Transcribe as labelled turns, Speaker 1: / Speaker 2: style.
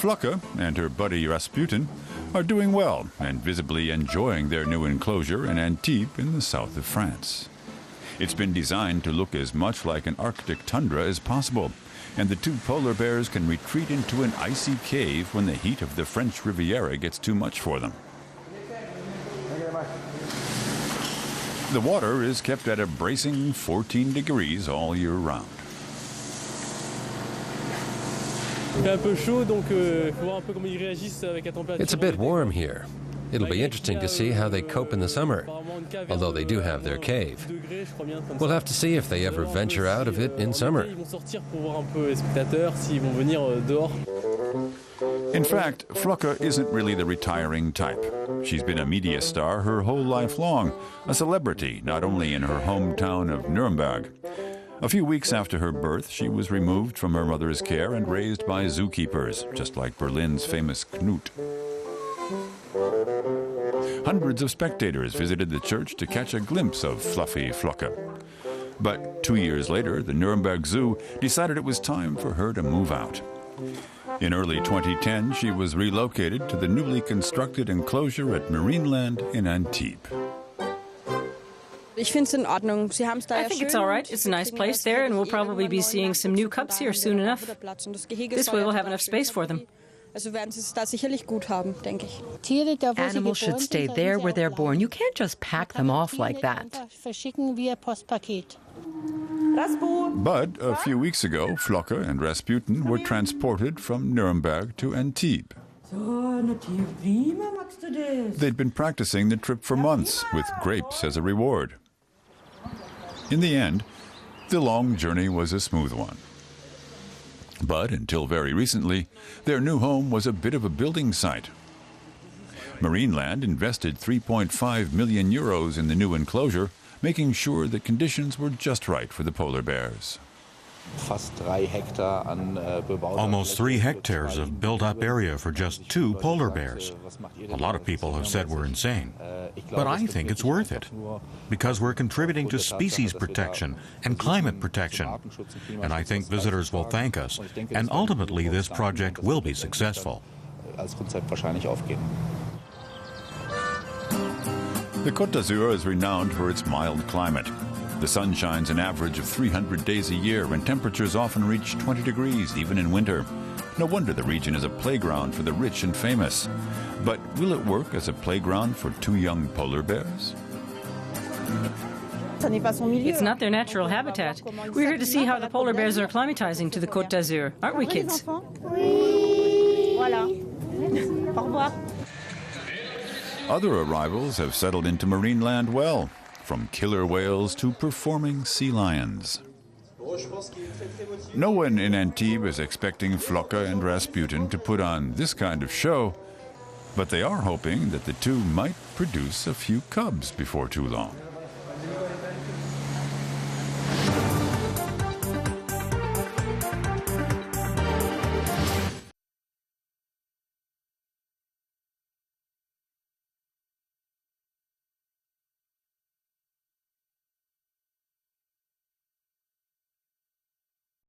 Speaker 1: Flocke and her buddy Rasputin are doing well and visibly enjoying their new enclosure in Antibes in the south of France. It's been designed to look as much like an Arctic tundra as possible, and the two polar bears can retreat into an icy cave when the heat of the French Riviera gets too much for them. The water is kept at a bracing 14 degrees all year round.
Speaker 2: It's a bit warm here. It'll be interesting to see how they cope in the summer, although they do have their cave. We'll have to see if they ever venture out of it in summer.
Speaker 1: In fact, Flocke isn't really the retiring type. She's been a media star her whole life long, a celebrity not only in her hometown of Nuremberg. A few weeks after her birth, she was removed from her mother's care and raised by zookeepers, just like Berlin's famous Knut. Hundreds of spectators visited the church to catch a glimpse of fluffy Flocke. But 2 years later, the Nuremberg Zoo decided it was time for her to move out. In early 2010, she was relocated to the newly constructed enclosure at Marineland in Antibes.
Speaker 3: I think it's all right. It's a nice place there, and we'll probably be seeing some new cubs here soon enough. This way we'll have enough space for them.
Speaker 4: Animals should stay there where they're born. You can't just pack them off like that.
Speaker 1: But a few weeks ago, Flocke and Rasputin were transported from Nuremberg to Antibes. They'd been practicing the trip for months, with grapes as a reward. In the end, the long journey was a smooth one. But until very recently, their new home was a bit of a building site. Marineland invested 3.5 million euros in the new enclosure, making sure that conditions were just right for the polar bears.
Speaker 5: Almost 3 hectares of built-up area for just 2 polar bears. A lot of people have said we're insane, but I think it's worth it, because we're contributing to species protection and climate protection, and I think visitors will thank us, and ultimately this project will be successful.
Speaker 1: The Côte d'Azur is renowned for its mild climate. The sun shines an average of 300 days a year, and temperatures often reach 20 degrees, even in winter. No wonder the region is a playground for the rich and famous. But will it work as a playground for 2 young polar bears?
Speaker 3: It's not their natural habitat. We're here to see how the polar bears are acclimatizing to the Côte d'Azur, aren't we, kids?
Speaker 1: Other arrivals have settled into Marineland well, from killer whales to performing sea lions. No one in Antibes is expecting Flocke and Rasputin to put on this kind of show, but they are hoping that the two might produce a few cubs before too long.